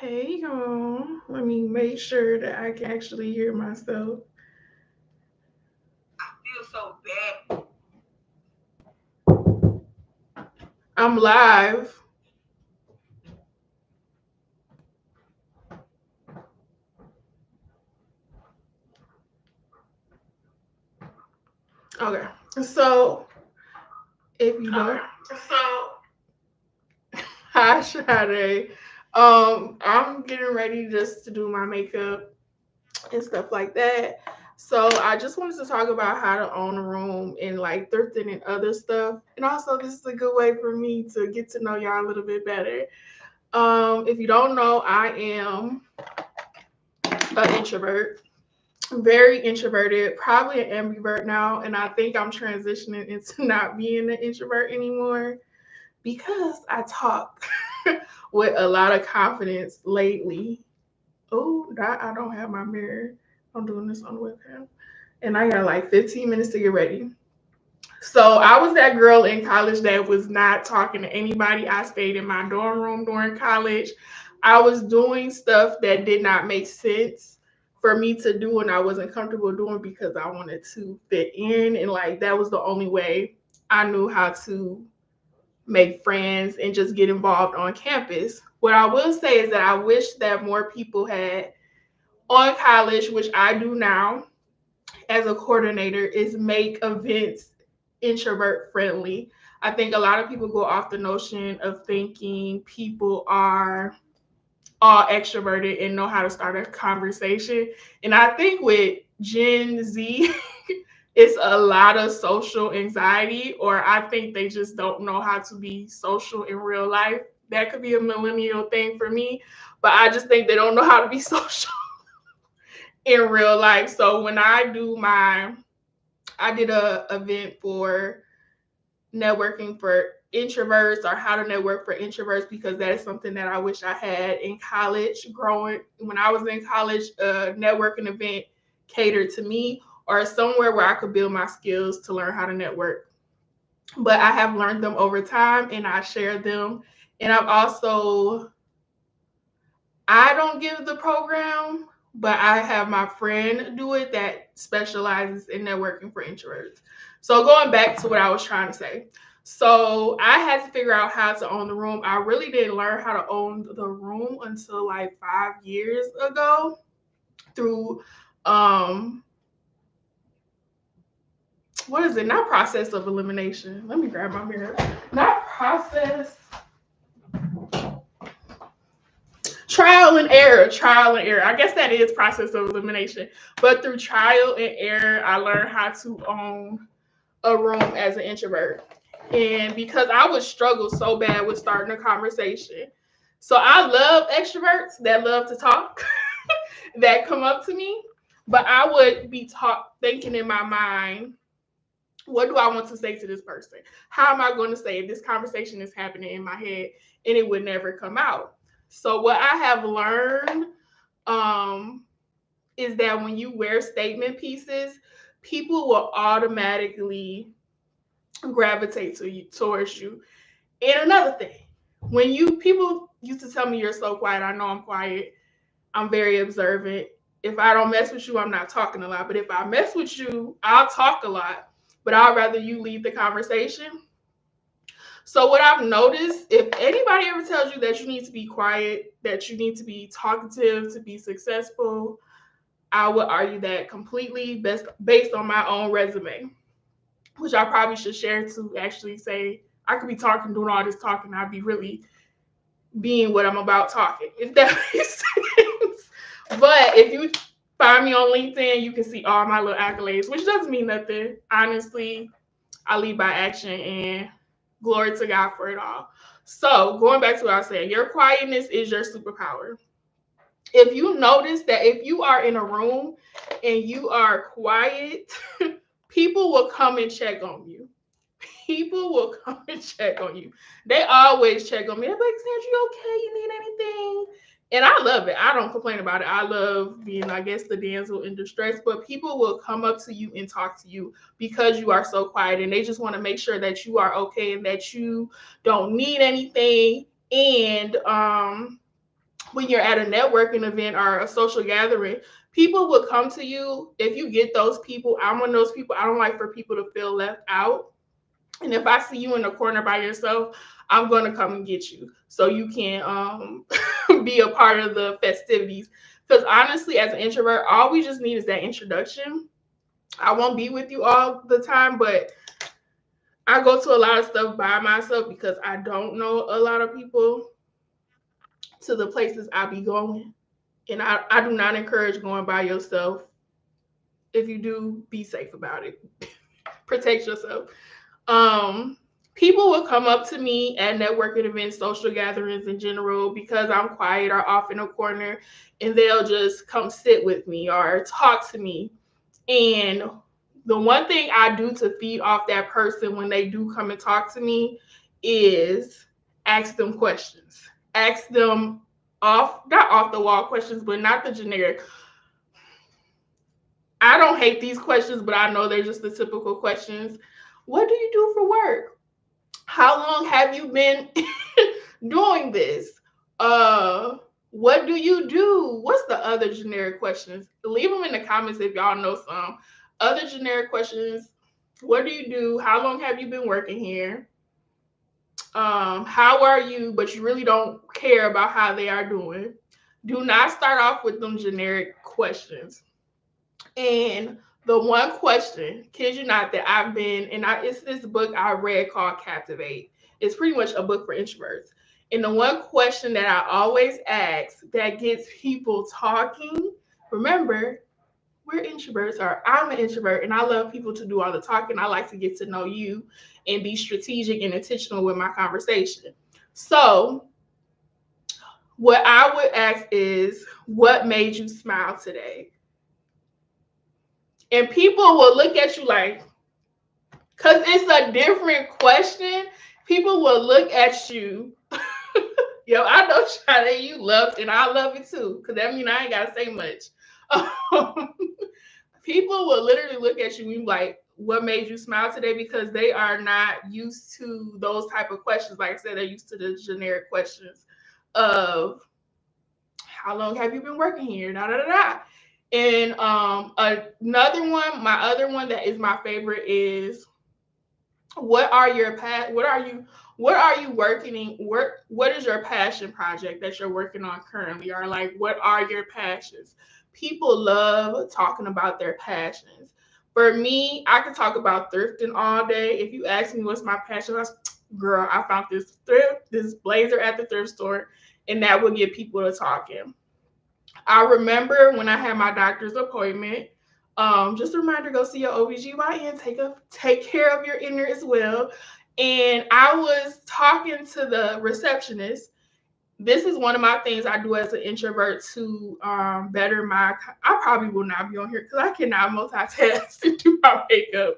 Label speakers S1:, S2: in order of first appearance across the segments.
S1: Hey y'all, let me make sure that I can actually hear myself.
S2: I feel so bad.
S1: I'm live. Okay, so if you don't, hi Sade. I'm getting ready just to do my makeup and stuff like that. So I just wanted to talk about how to own a room and like thrifting and other stuff. And also, this is a good way for me to get to know y'all a little bit better. If you don't know, I am an introvert, very introverted, probably an ambivert now, and I think I'm transitioning into not being an introvert anymore because I talk with a lot of confidence lately. Oh, I don't have my mirror. I'm doing this on the webcam, and I got like 15 minutes to get ready. So I was that girl in college that was not talking to anybody. I stayed in my dorm room during college. I was doing stuff that did not make sense for me to do and I wasn't comfortable doing because I wanted to fit in, and like that was the only way I knew how to make friends and just get involved on campus. What I will say is that I wish that more people had on college, which I do now as a coordinator, is make events introvert friendly. I think a lot of people go off the notion of thinking people are all extroverted and know how to start a conversation. And I think with Gen Z, it's a lot of social anxiety, or I think they just don't know how to be social in real life. That could be a millennial thing for me, but I just think they don't know how to be social in real life. So when I did a event for networking for introverts or how to network for introverts because that is something that I wish I had in college. Growing when I was in college, a networking event catered to me or somewhere where I could build my skills to learn how to network. But I have learned them over time and I share them. And I don't give the program, but I have my friend do it that specializes in networking for introverts. So going back to what I was trying to say. So I had to figure out how to own the room. I really didn't learn how to own the room until like 5 years ago through um what is it? Not process of elimination. Let me grab my mirror. Not process, trial and error. I guess that is process of elimination. But through trial and error, I learned how to own a room as an introvert. And because I would struggle so bad with starting a conversation. So I love extroverts that love to talk, that come up to me, but I would be thinking in my mind, what do I want to say to this person? How am I going to say it? This conversation is happening in my head and it would never come out. So what I have learned um, is that when you wear statement pieces, people will automatically gravitate towards you. And another thing, when you people used to tell me you're so quiet, I know I'm quiet. I'm very observant. If I don't mess with you, I'm not talking a lot. But if I mess with you, I'll talk a lot. But I'd rather you lead the conversation. So what I've noticed, if anybody ever tells you that you need to be quiet, that you need to be talkative to be successful, I would argue that completely based on my own resume, which I probably should share to actually say I could be talking, doing all this talking, I'd be really being what I'm about talking, if that makes sense. But if you find me on LinkedIn, you can see all my little accolades, which doesn't mean nothing. Honestly, I lead by action and glory to God for it all. So going back to what I said, your quietness is your superpower. If you notice that if you are in a room and you are quiet, people will come and check on you. People will come and check on you. They always check on me. They're like, Sandra, you okay? You need anything? And I love it. I don't complain about it. I love being, I guess, the damsel in distress. But people will come up to you and talk to you because you are so quiet. And they just want to make sure that you are okay and that you don't need anything. And when you're at a networking event or a social gathering, people will come to you. If you get those people, I'm one of those people. I don't like for people to feel left out. And if I see you in the corner by yourself, I'm going to come and get you so you can be a part of the festivities. Because honestly, as an introvert, all we just need is that introduction. I won't be with you all the time, but I go to a lot of stuff by myself because I don't know a lot of people to the places I be going. And I do not encourage going by yourself. If you do, be safe about it. Protect yourself. Um, People will come up to me at networking events, social gatherings in general, because I'm quiet or off in a corner, and they'll just come sit with me or talk to me. And the one thing I do to feed off that person when they do come and talk to me is ask them questions. Ask them not off the wall questions, but not the generic. I don't hate these questions, but I know they're just the typical questions. What do you do for work? How long have you been doing this? What do you do? What's the other generic questions? Leave them in the comments if y'all know some. Other generic questions. What do you do? How long have you been working here? How are you? But you really don't care about how they are doing. Do not start off with them generic questions. And the one question, kid you not, that I've been, it's this book I read called Captivate. It's pretty much a book for introverts. And the one question that I always ask that gets people talking, remember, we're introverts, or I'm an introvert, and I love people to do all the talking. I like to get to know you and be strategic and intentional with my conversation. So, what I would ask is, what made you smile today? And people will look at you like, because it's a different question, people will look at you. Yo, I know, Shade, you love it, and I love it too, because that means I ain't got to say much. People will literally look at you and be like, what made you smile today? Because they are not used to those type of questions. Like I said, they're used to the generic questions of how long have you been working here? Da da da da. And another one, my other one that is my favorite is, what are your what are you what is your passion project that you're working on currently? Or like, what are your passions? People love talking about their passions. For me, I could talk about thrifting all day. If you ask me what's my passion, girl, I found this blazer at the thrift store, and that would get people to talking. I remember when I had my doctor's appointment. Just a reminder, go see your OBGYN, take care of your inner as well. And I was talking to the receptionist. This is one of my things I do as an introvert to better my. I probably will not be on here because I cannot multitask and do my makeup.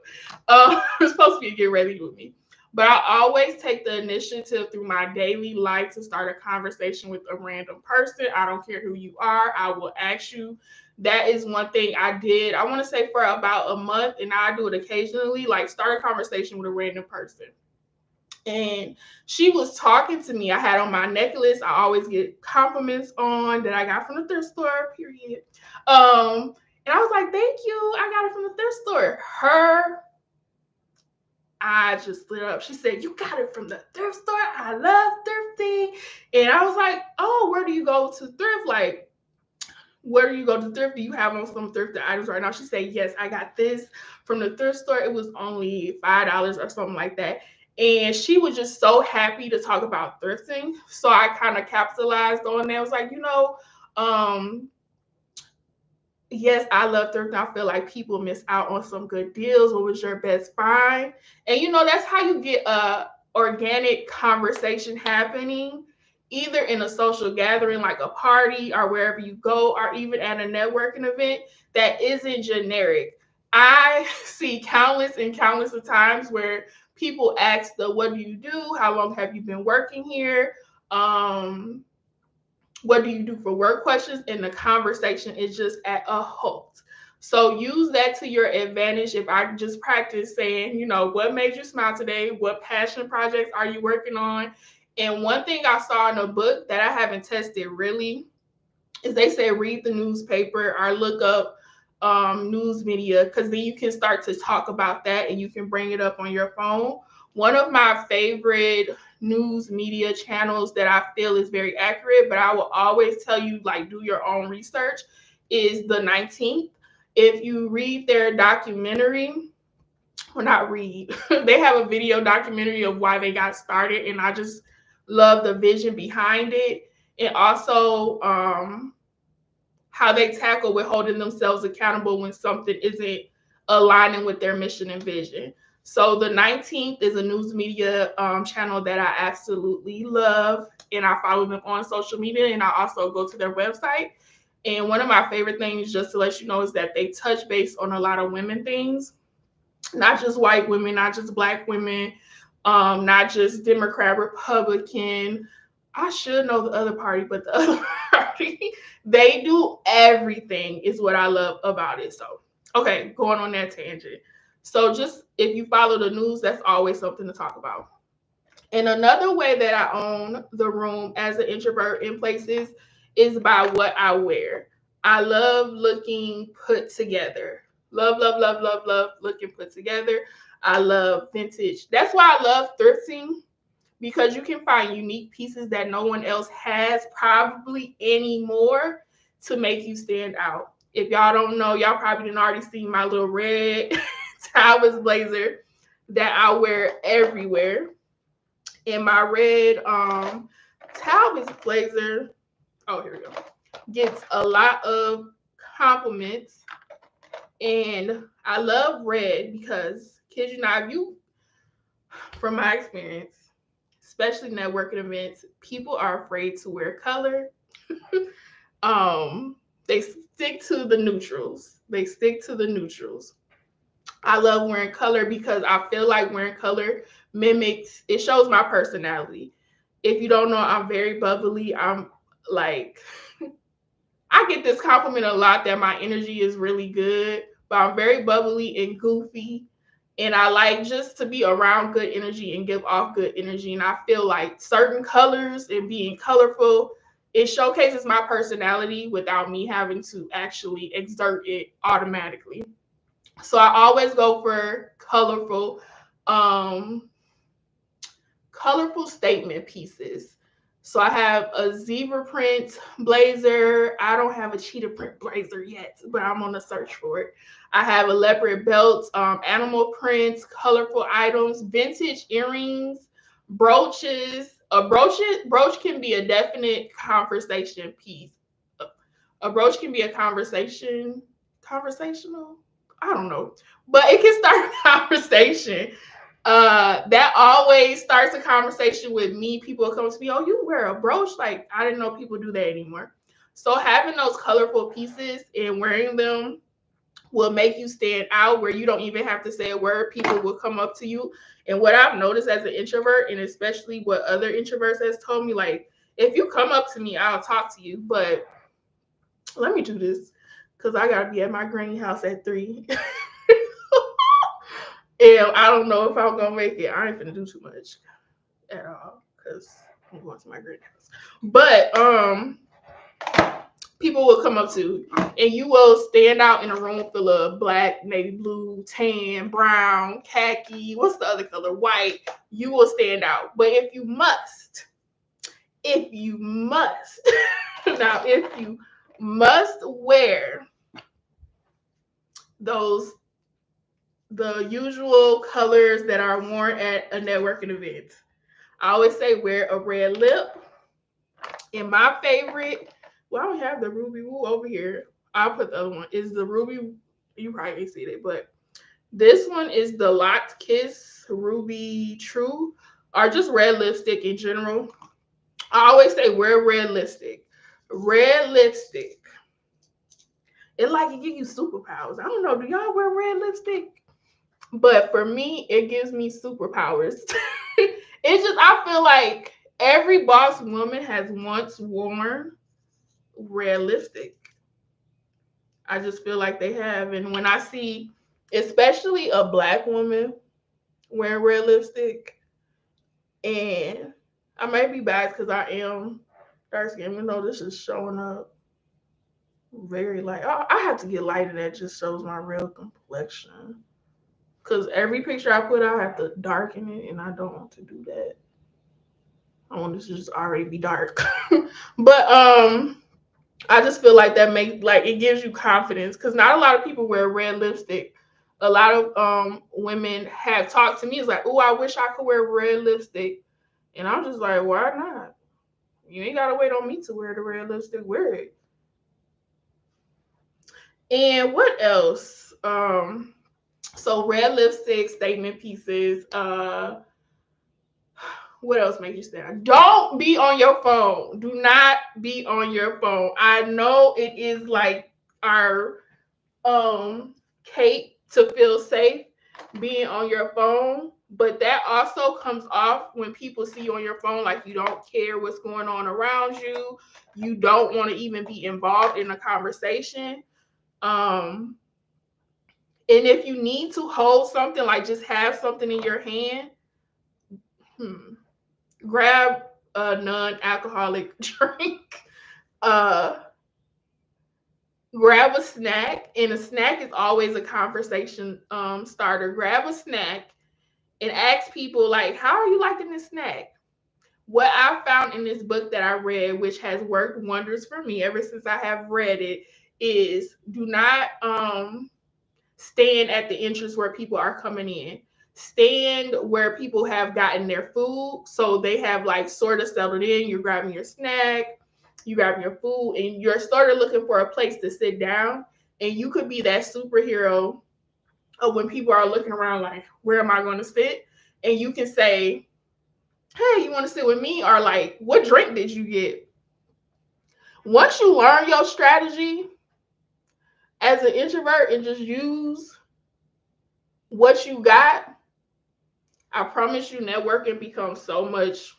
S1: It's supposed to be a get ready with me. But I always take the initiative through my daily life to start a conversation with a random person. I don't care who you are. I will ask you. That is one thing I did. I want to say for about a month, and I do it occasionally, like start a conversation with a random person. And she was talking to me. I had on my necklace. I always get compliments on that I got from the thrift store, period. And I was like, thank you. I got it from the thrift store. Her eyes just lit up. She said, you got it from the thrift store? I love thrifting. And I was like, oh, where do you go to thrift? Like, where do you go to thrift? Do you have on some thrifted items right now? She said, yes, I got this from the thrift store. It was only $5 or something like that. And she was just so happy to talk about thrifting. So I kind of capitalized on that. I was like, yes, I love thrifting. I feel like people miss out on some good deals. What was your best find? And that's how you get a organic conversation happening, either in a social gathering like a party or wherever you go, or even at a networking event that isn't generic. I see countless and countless of times where people ask what do you do? How long have you been working here? What do you do for work questions? And the conversation is just at a halt. So use that to your advantage. If I just practice saying, what made you smile today? What passion projects are you working on? And one thing I saw in a book that I haven't tested really is they say read the newspaper or look up news media, because then you can start to talk about that and you can bring it up on your phone. One of my favorite news media channels that I feel is very accurate, but I will always tell you, like, do your own research, is the 19th. If you read their documentary, or not read, they have a video documentary of why they got started, and I just love the vision behind it. And also how they tackle with holding themselves accountable when something isn't aligning with their mission and vision. So the 19th is a news media channel that I absolutely love, and I follow them on social media, and I also go to their website. And one of my favorite things, just to let you know, is that they touch base on a lot of women things, not just white women, not just black women, not just Democrat, Republican. I should know the other party, but the other party, they do everything, is what I love about it. So, okay, going on that tangent. So, just if you follow the news, that's always something to talk about. And another way that I own the room as an introvert in places is by what I wear. I love looking put together. Love, love, love, love, love looking put together. I love vintage. That's why I love thrifting, because you can find unique pieces that no one else has probably anymore to make you stand out. If y'all don't know, y'all probably didn't already see my little red Talbot's blazer that I wear everywhere. And my red Talbot's blazer, oh, here we go, gets a lot of compliments. And I love red because, kid you not, you, from my experience, especially networking events, people are afraid to wear color. They stick to the neutrals. They stick to the neutrals. I love wearing color because I feel like wearing color mimics, it shows my personality. If you don't know, I'm very bubbly. I'm like, I get this compliment a lot that my energy is really good, but I'm very bubbly and goofy. And I like just to be around good energy and give off good energy. And I feel like certain colors and being colorful, it showcases my personality without me having to actually exert it automatically. So I always go for um, colorful statement pieces. So I have a zebra print blazer. I don't have a cheetah print blazer yet, but I'm on the search for it. I have a leopard belt, animal prints, colorful items, vintage earrings, brooches. A brooch can be a definite conversation piece. A brooch can be a conversational. I don't know, but it can start a conversation. That always starts a conversation with me. People come to me, oh, you wear a brooch? Like, I didn't know people do that anymore. So having those colorful pieces and wearing them will make you stand out, where you don't even have to say a word. People will come up to you. And what I've noticed as an introvert, and especially what other introverts has told me, like, if you come up to me, I'll talk to you. But let me do this because I gotta be at my granny house at 3. And I don't know if I'm gonna make it. I ain't gonna do too much at all because I'm going to my granny house. But people will come up to you and you will stand out in a room full of black, navy blue, tan, brown, khaki. What's the other color? White. You will stand out. But if you must, now if you must wear the usual colors that are worn at a networking event, I always say wear a red lip. And my favorite, well, I don't have the Ruby Woo over here. I'll put the other one. Is the Ruby, you probably ain't seen it, but this one is the Locked Kiss Ruby True, or just red lipstick in general. I always say wear red lipstick. Red lipstick. It like it give you superpowers. I don't know. Do y'all wear red lipstick? But for me, it gives me superpowers. It's just, I feel like every boss woman has once worn red lipstick. I just feel like they have. And when I see, especially a black woman wearing red lipstick, and I may be biased because I am dark skinned, even though this is showing up very light. I have to get lighter that just shows my real complexion. Because every picture I put out, I have to darken it, and I don't want to do that. I want it to just already be dark. But I just feel like that makes like it gives you confidence because not a lot of people wear red lipstick. A lot of women have talked to me. It's like, oh, I wish I could wear red lipstick, and I'm just like, why not? You ain't gotta wait on me to wear the red lipstick. Wear it. And what else? So red lipstick, statement pieces. What else makes you stand? Don't be on your phone. Do not be on your phone. I know it is like our cape to feel safe being on your phone, but that also comes off when people see you on your phone like you don't care what's going on around you. You don't want to even be involved in a conversation. Um and if you need to hold something, like just have something in your hand, grab a non-alcoholic drink. Uh, grab a snack, and a snack is always a conversation starter. Grab a snack and ask people like, "How are you liking this snack?" What I found in this book that I read, which has worked wonders for me ever since I have read it, is do not stand at the entrance where people are coming in. Stand where people have gotten their food. So they have like sort of settled in. You're grabbing your snack, you grabbing your food, and you're sort of looking for a place to sit down. And you could be that superhero of when people are looking around like, where am I going to sit? And you can say, hey, you want to sit with me? Or like, what drink did you get? Once you learn your strategy as an introvert and just use what you got, I promise you, networking becomes so much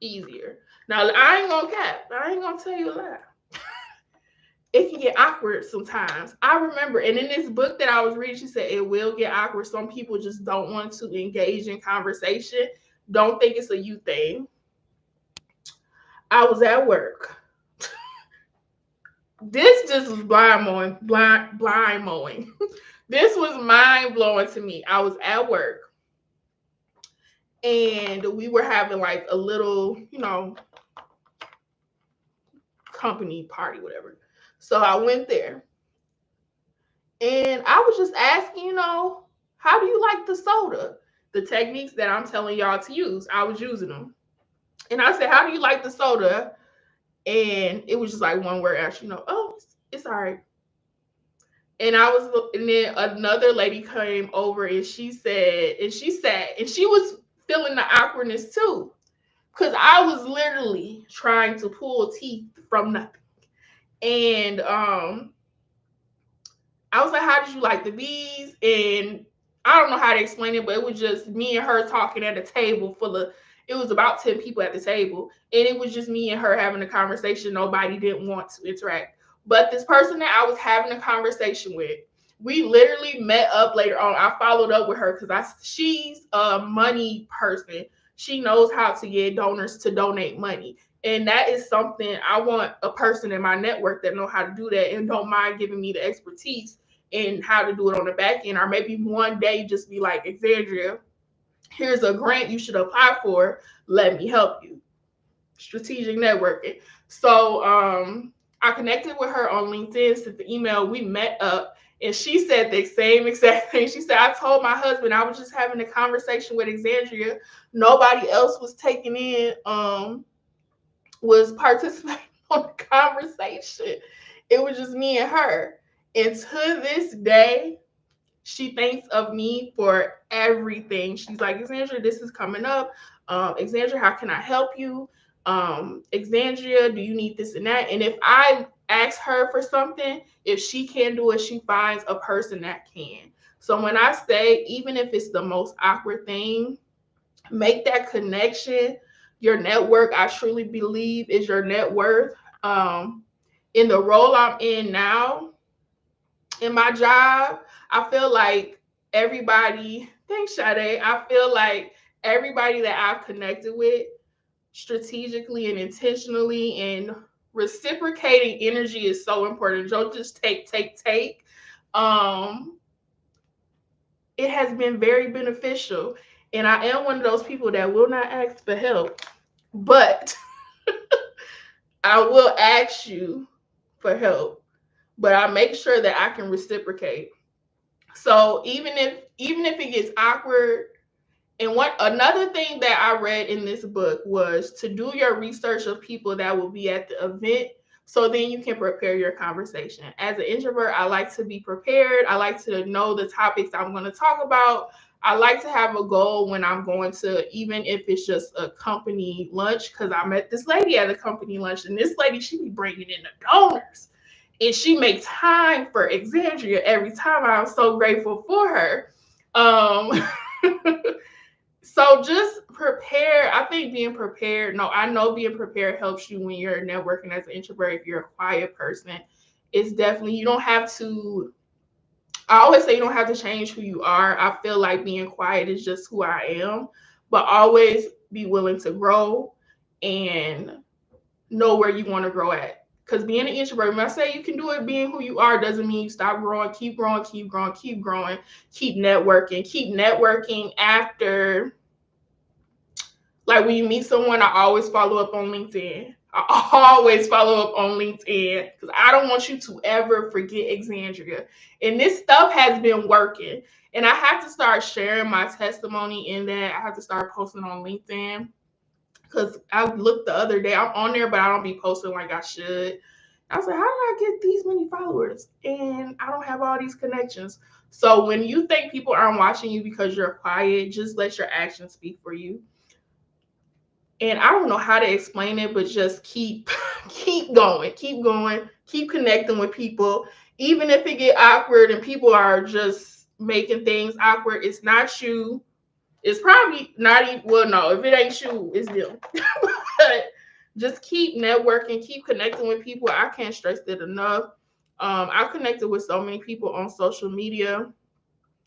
S1: easier. Now, I ain't gonna cap. I ain't gonna tell you a lie. It can get awkward sometimes. I remember, and in this book that I was reading, she said it will get awkward. Some people just don't want to engage in conversation. Don't think it's a you thing. I was at work. This just was blind mowing. This was mind blowing to me. I was at work and we were having like a little, company party, whatever. So I went there and I was just asking, how do you like the soda? The techniques that I'm telling y'all to use, I was using them. And I said, how do you like the soda? And it was just like one word answer, oh, it's all right. And and then another lady came over and she said, and she sat, and she was feeling the awkwardness too. Because I was literally trying to pull teeth from nothing. And I was like, how did you like the bees? And I don't know how to explain it, but it was just me and her talking at a table it was about 10 people at the table. And it was just me and her having a conversation. Nobody didn't want to interact. But this person that I was having a conversation with, we literally met up later on. I followed up with her because she's a money person. She knows how to get donors to donate money. And that is something I want a person in my network that know how to do that and don't mind giving me the expertise in how to do it on the back end. Or maybe one day just be like, Exandria, here's a grant you should apply for. Let me help you. Strategic networking. So I connected with her on LinkedIn, sent the email, we met up, and she said the same exact thing. She said, I told my husband I was just having a conversation with Exandria. Nobody else was taking in was participating on the conversation. It was just me and her. And to this day, she thinks of me for everything. She's like, Exandria, this is coming up. Exandria, how can I help you? Exandria, do you need this and that? And if I ask her for something, if she can do it, she finds a person that can. So when I say, even if it's the most awkward thing, make that connection. Your network, I truly believe, is your net worth. In the role I'm in now, in my job, I feel like everybody, thanks Sade, I feel like everybody that I've connected with strategically and intentionally, and reciprocating energy is so important. Don't just take. Um, it has been very beneficial. And I am one of those people that will not ask for help, but I will ask you for help, but I make sure that I can reciprocate. So even if it gets awkward, and what another thing that I read in this book was to do your research of people that will be at the event, so then you can prepare your conversation. As an introvert, I like to be prepared. I like to know the topics I'm going to talk about. I like to have a goal when I'm going to, even if it's just a company lunch, because I met this lady at a company lunch, and this lady, she be bringing in the donors. And she makes time for Exandria every time. I'm so grateful for her. Um, So just prepare. I think being prepared, no, I know being prepared helps you when you're networking as an introvert. If you're a quiet person, it's definitely, you don't have to, I always say you don't have to change who you are. I feel like being quiet is just who I am, but always be willing to grow and know where you want to grow at. Because being an introvert, when I say you can do it, being who you are doesn't mean you stop growing. Keep growing, keep growing, keep growing, keep networking after, like when you meet someone, I always follow up on LinkedIn. I always follow up on LinkedIn because I don't want you to ever forget Exandria. And this stuff has been working. And I have to start sharing my testimony in that. I have to start posting on LinkedIn because I looked the other day. I'm on there, but I don't be posting like I should. I was like, how did I get these many followers? And I don't have all these connections. So when you think people aren't watching you because you're quiet, just let your actions speak for you. And I don't know how to explain it, but just keep going, keep connecting with people. Even if it get awkward and people are just making things awkward, it's not you. It's probably not even, well, no, if it ain't you, it's them. But just keep networking, keep connecting with people. I can't stress it enough. I've connected with so many people on social media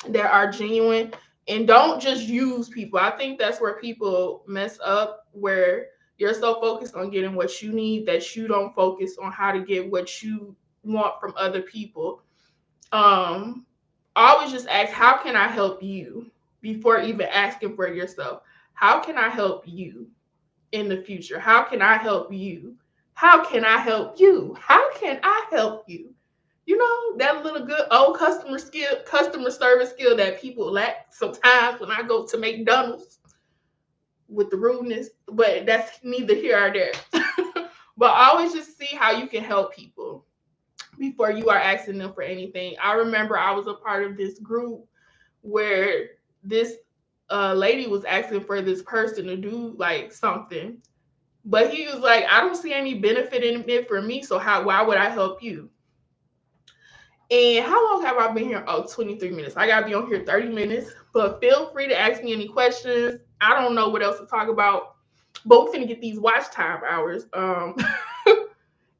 S1: that are genuine, and don't just use people. I think that's where people mess up, where you're so focused on getting what you need that you don't focus on how to get what you want from other people. um Always just ask, how can I help you, before even asking for yourself. How can I help you in the future? How can I help you? How can I help you? How can I help you? You know, that little good old customer service skill that people lack sometimes when I go to McDonald's with the rudeness, but that's neither here or there. But always just see how you can help people before you are asking them for anything. I remember I was a part of this group where this lady was asking for this person to do like something, but he was like, I don't see any benefit in it for me, so why would I help you? And how long have I been here? Oh, 23 minutes. I got to be on here 30 minutes. But feel free to ask me any questions. I don't know what else to talk about, but we're going to get these watch time hours.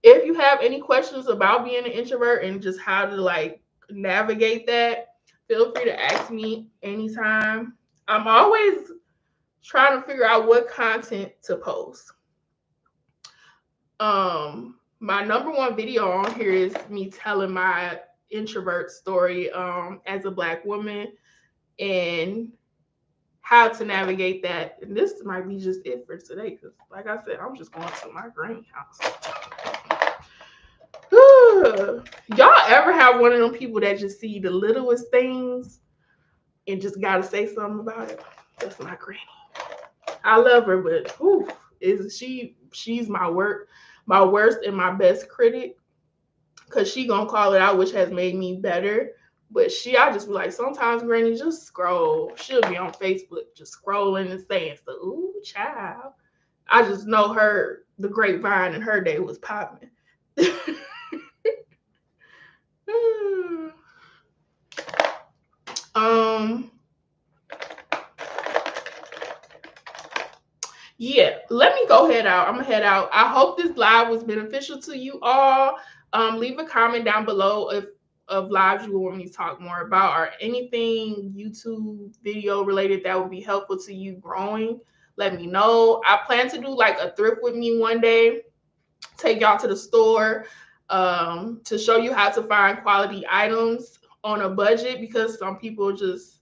S1: If you have any questions about being an introvert and just how to like navigate that, feel free to ask me anytime. I'm always trying to figure out what content to post. My number one video on here is me telling my introvert story as a Black woman and how to navigate that. And this might be just it for today because, like I said, I'm just going to my granny house. Y'all ever have one of them people that just see the littlest things and just gotta say something about it? That's my granny. I love her, but she's my worst and my best critic, because she gonna call it out, which has made me better. But I just be like, sometimes granny, just scroll. She'll be on Facebook just scrolling and saying, so, ooh, child. I just know the grapevine in her day was popping. Yeah, let me go head out. I'm gonna head out. I hope this live was beneficial to you all. Leave a comment down below of lives you want me to talk more about, or anything YouTube video related that would be helpful to you growing. let me know. I plan to do like a thrift with me one day, take y'all to the store, to show you how to find quality items on a budget, because some people just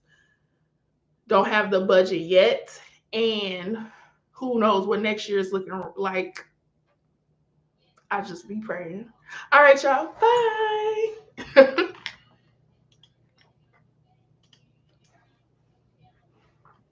S1: don't have the budget yet. And who knows what next year is looking like. I just be praying. All right, y'all. Bye.